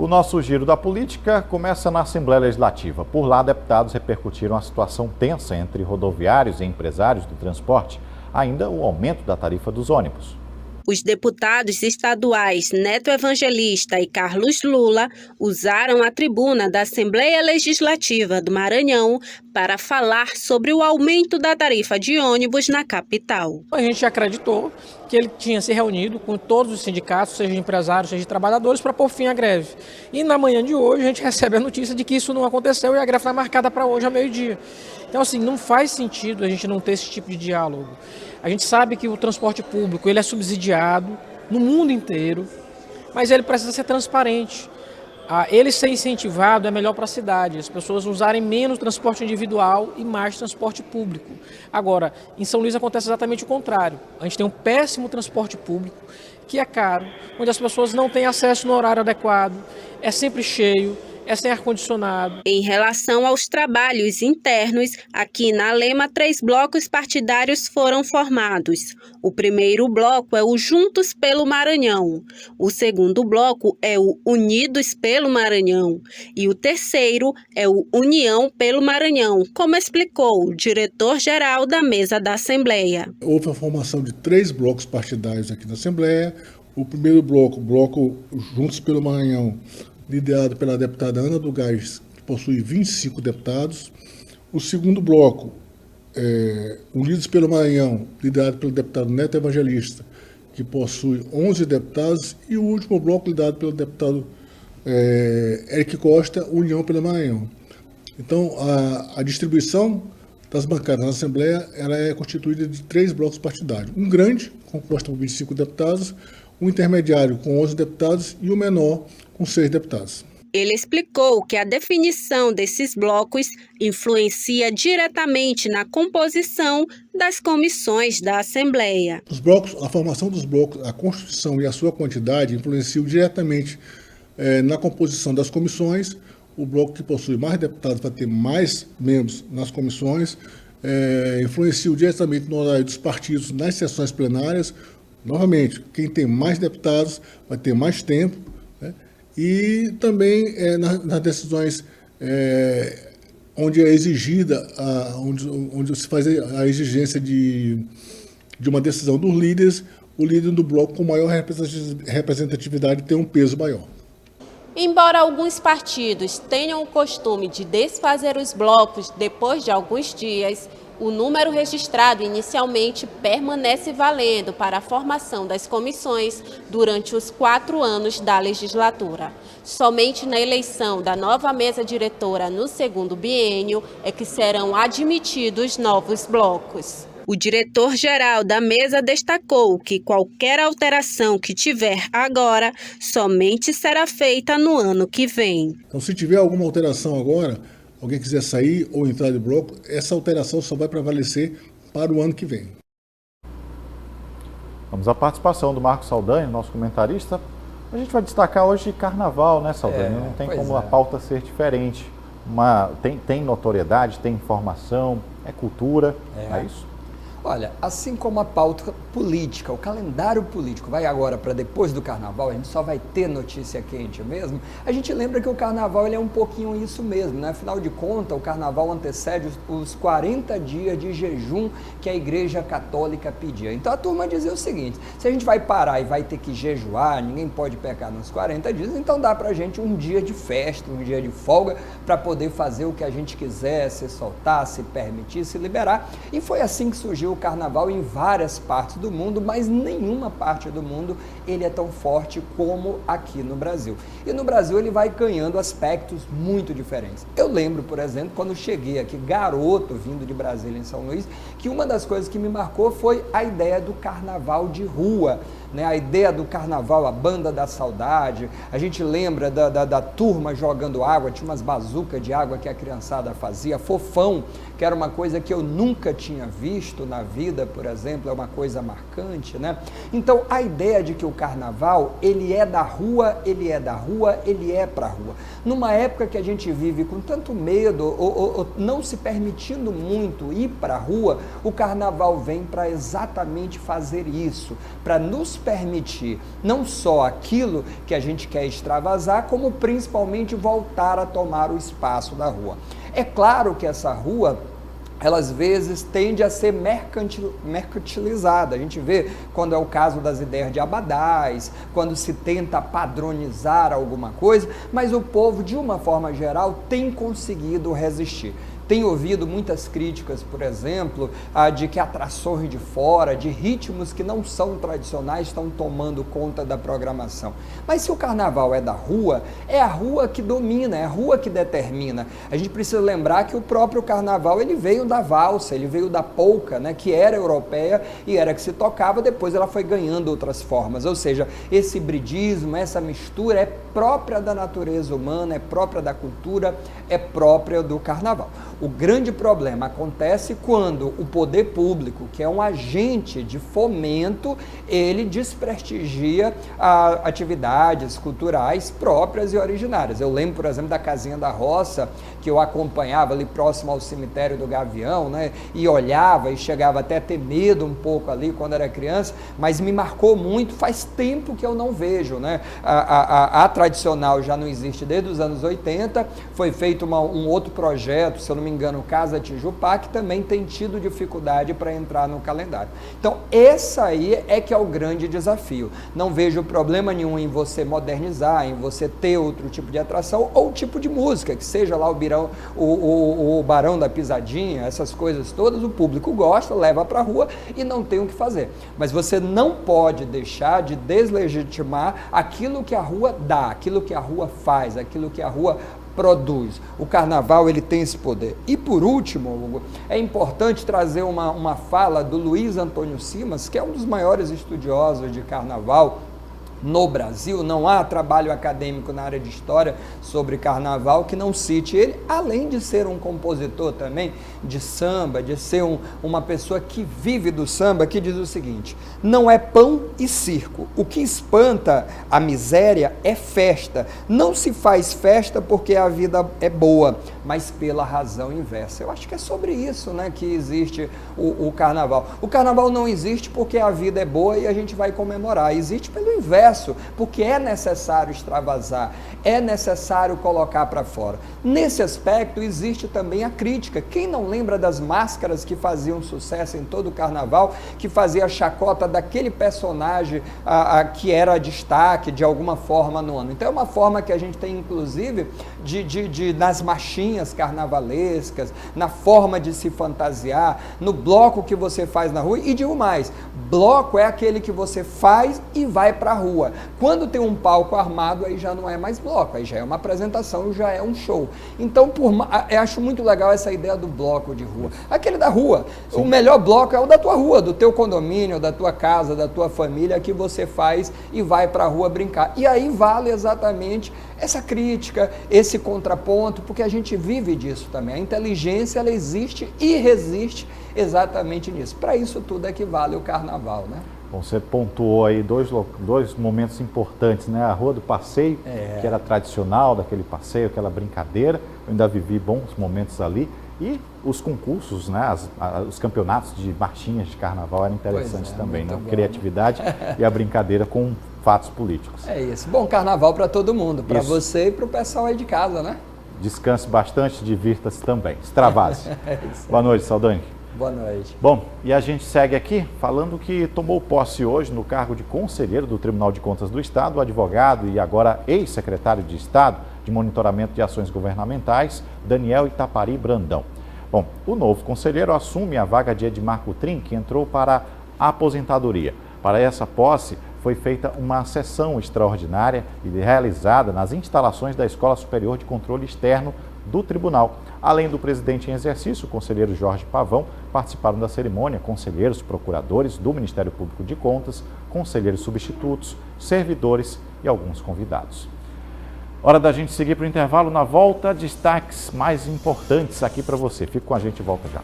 O nosso giro da política começa na Assembleia Legislativa. Por lá, deputados repercutiram a situação tensa entre rodoviários e empresários do transporte, ainda o aumento da tarifa dos ônibus. Os deputados estaduais Neto Evangelista e Carlos Lula usaram a tribuna da Assembleia Legislativa do Maranhão para falar sobre o aumento da tarifa de ônibus na capital. A gente acreditou que ele tinha se reunido com todos os sindicatos, seja de empresários, seja de trabalhadores, para pôr fim à greve. E na manhã de hoje a gente recebe a notícia de que isso não aconteceu e a greve está marcada para hoje ao meio-dia. Então, assim, não faz sentido a gente não ter esse tipo de diálogo. A gente sabe que o transporte público ele é subsidiado no mundo inteiro, mas ele precisa ser transparente. Ele ser incentivado é melhor para a cidade, as pessoas usarem menos transporte individual e mais transporte público. Agora, em São Luís acontece exatamente o contrário. A gente tem um péssimo transporte público, que é caro, onde as pessoas não têm acesso no horário adequado, é sempre cheio, é sem ar-condicionado. Em relação aos trabalhos internos, aqui na Lema, 3 blocos partidários foram formados. O primeiro bloco é o Juntos pelo Maranhão. O segundo bloco é o Unidos pelo Maranhão. E o terceiro é o União pelo Maranhão, como explicou o diretor-geral da mesa da Assembleia. Houve a formação de 3 blocos partidários aqui na Assembleia. O primeiro bloco, o bloco Juntos pelo Maranhão, liderado pela deputada Ana do Gás, que possui 25 deputados. O segundo bloco, Unidos pelo Maranhão, liderado pelo deputado Neto Evangelista, que possui 11 deputados. E o último bloco, liderado pelo deputado Eric Costa, União pelo Maranhão. Então, a distribuição das bancadas na Assembleia ela é constituída de 3 blocos partidários. Um grande, composto por 25 deputados, um intermediário com 11 deputados e o menor com 6 deputados. Ele explicou que a definição desses blocos influencia diretamente na composição das comissões da Assembleia. Os blocos, a formação dos blocos, a constituição e a sua quantidade influenciam diretamente na composição das comissões. O bloco que possui mais deputados vai ter mais membros nas comissões, influencia diretamente no horário dos partidos nas sessões plenárias. Novamente, quem tem mais deputados vai ter mais tempo, né? E também nas decisões onde é exigida, onde se faz a exigência de uma decisão dos líderes, o líder do bloco com maior representatividade tem um peso maior. Embora alguns partidos tenham o costume de desfazer os blocos depois de alguns dias, o número registrado inicialmente permanece valendo para a formação das comissões durante os 4 anos da legislatura. Somente na eleição da nova mesa diretora no segundo biênio é que serão admitidos novos blocos. O diretor-geral da mesa destacou que qualquer alteração que tiver agora somente será feita no ano que vem. Então, se tiver alguma alteração agora, alguém quiser sair ou entrar de bloco, essa alteração só vai prevalecer para o ano que vem. Vamos à participação do Marcos Saldanha, nosso comentarista. A gente vai destacar hoje Carnaval, né, Saldanha? Não tem como a pauta ser diferente. Tem notoriedade, tem informação, é cultura, é isso? Olha, assim como a pauta política, o calendário político vai agora para depois do Carnaval, a gente só vai ter notícia quente mesmo, a gente lembra que o Carnaval ele é um pouquinho isso mesmo, né? Afinal de contas, o Carnaval antecede os 40 dias de jejum que a Igreja Católica pedia. Então a turma dizia o seguinte, se a gente vai parar e vai ter que jejuar, ninguém pode pecar nos 40 dias, então dá pra gente um dia de festa, um dia de folga, para poder fazer o que a gente quiser, se soltar, se permitir, se liberar. E foi assim que surgiu o Carnaval em várias partes do mundo, mas nenhuma parte do mundo ele é tão forte como aqui no Brasil. E no Brasil ele vai ganhando aspectos muito diferentes. Eu lembro, por exemplo, quando cheguei aqui, garoto, vindo de Brasília em São Luís, que uma das coisas que me marcou foi a ideia do carnaval de rua, né? A ideia do carnaval, a banda da saudade, a gente lembra da turma jogando água, tinha umas bazucas de água que a criançada fazia, fofão, que era uma coisa que eu nunca tinha visto na vida, por exemplo, é uma coisa marcante, né? Então, a ideia de que o carnaval, ele é da rua, ele é da rua, ele é pra rua. Numa época que a gente vive com tanto medo, ou não se permitindo muito ir pra rua, o carnaval vem para exatamente fazer isso, para nos permitir não só aquilo que a gente quer extravasar, como principalmente voltar a tomar o espaço da rua. É claro que essa rua, ela às vezes tende a ser mercantilizada. A gente vê quando é o caso das ideias de abadás, quando se tenta padronizar alguma coisa, mas o povo, de uma forma geral, tem conseguido resistir. Tem ouvido muitas críticas, por exemplo, de que atrações de fora, de ritmos que não são tradicionais, estão tomando conta da programação. Mas se o carnaval é da rua, é a rua que domina, é a rua que determina. A gente precisa lembrar que o próprio carnaval, ele veio da valsa, ele veio da polca, né, que era europeia e era que se tocava, depois ela foi ganhando outras formas. Ou seja, esse hibridismo, essa mistura é própria da natureza humana, é própria da cultura, é própria do carnaval. O grande problema acontece quando o poder público, que é um agente de fomento, ele desprestigia atividades culturais próprias e originárias. Eu lembro, por exemplo, da Casinha da Roça, que eu acompanhava ali próximo ao cemitério do Gavião, né, e olhava e chegava até a ter medo um pouco ali quando era criança, mas me marcou muito, faz tempo que eu não vejo, né? A tradicional já não existe desde os anos 80, foi feito um outro projeto, se eu não me engano, Casa Tijupá, que também tem tido dificuldade para entrar no calendário. Então, essa aí é que é o grande desafio. Não vejo problema nenhum em você modernizar, em você ter outro tipo de atração ou tipo de música, que seja lá o Barão da Pisadinha, essas coisas todas, o público gosta, leva para a rua e não tem o que fazer. Mas você não pode deixar de deslegitimar aquilo que a rua dá, aquilo que a rua faz, aquilo que a rua produz. O carnaval, ele tem esse poder. E por último, Hugo, é importante trazer uma fala do Luiz Antônio Simas, que é um dos maiores estudiosos de carnaval no Brasil. Não há trabalho acadêmico na área de história sobre carnaval que não cite ele, além de ser um compositor também de samba, de ser uma pessoa que vive do samba, que diz o seguinte: não é pão e circo, o que espanta a miséria é festa, não se faz festa porque a vida é boa, mas pela razão inversa. Eu acho que é sobre isso, né, que existe o carnaval. O carnaval não existe porque a vida é boa e a gente vai comemorar, existe pelo inverso, porque é necessário extravasar, é necessário colocar para fora. Nesse aspecto existe também a crítica. Quem não lembra das máscaras que faziam sucesso em todo o carnaval, que fazia a chacota daquele personagem que era destaque de alguma forma no ano? Então é uma forma que a gente tem, inclusive, nas marchinhas carnavalescas, na forma de se fantasiar, no bloco que você faz na rua. E digo mais, bloco é aquele que você faz e vai para a rua. Quando tem um palco armado, aí já não é mais bloco, aí já é uma apresentação, já é um show. Então, eu acho muito legal essa ideia do bloco de rua. Aquele da rua. Sim. O melhor bloco é o da tua rua, do teu condomínio, da tua casa, da tua família, que você faz e vai para a rua brincar. E aí vale exatamente essa crítica, esse contraponto, porque a gente vive disso também. A inteligência, ela existe e resiste exatamente nisso. Para isso tudo é que vale o carnaval, né? Bom, você pontuou aí dois momentos importantes, né? A Rua do Passeio, que era tradicional daquele passeio, aquela brincadeira. Eu ainda vivi bons momentos ali. E os concursos, né? Os campeonatos de marchinhas de carnaval eram interessantes também, né? Criatividade e a brincadeira com fatos políticos. É isso. Bom carnaval para todo mundo, para você e para o pessoal aí de casa, né? Descanse bastante, divirta-se também. Extravase. Boa noite, Saldanha. Boa noite. Bom, e a gente segue aqui falando que tomou posse hoje no cargo de conselheiro do Tribunal de Contas do Estado, o advogado e agora ex-secretário de Estado de Monitoramento de Ações Governamentais, Daniel Itapari Brandão. Bom, o novo conselheiro assume a vaga de Edmar Coutrin, que entrou para a aposentadoria. Para essa posse, foi feita uma sessão extraordinária e realizada nas instalações da Escola Superior de Controle Externo do Tribunal. Além do presidente em exercício, o conselheiro Jorge Pavão, participaram da cerimônia conselheiros, procuradores do Ministério Público de Contas, conselheiros substitutos, servidores e alguns convidados. Hora da gente seguir para o intervalo. Na volta, destaques mais importantes aqui para você. Fique com a gente e volta já.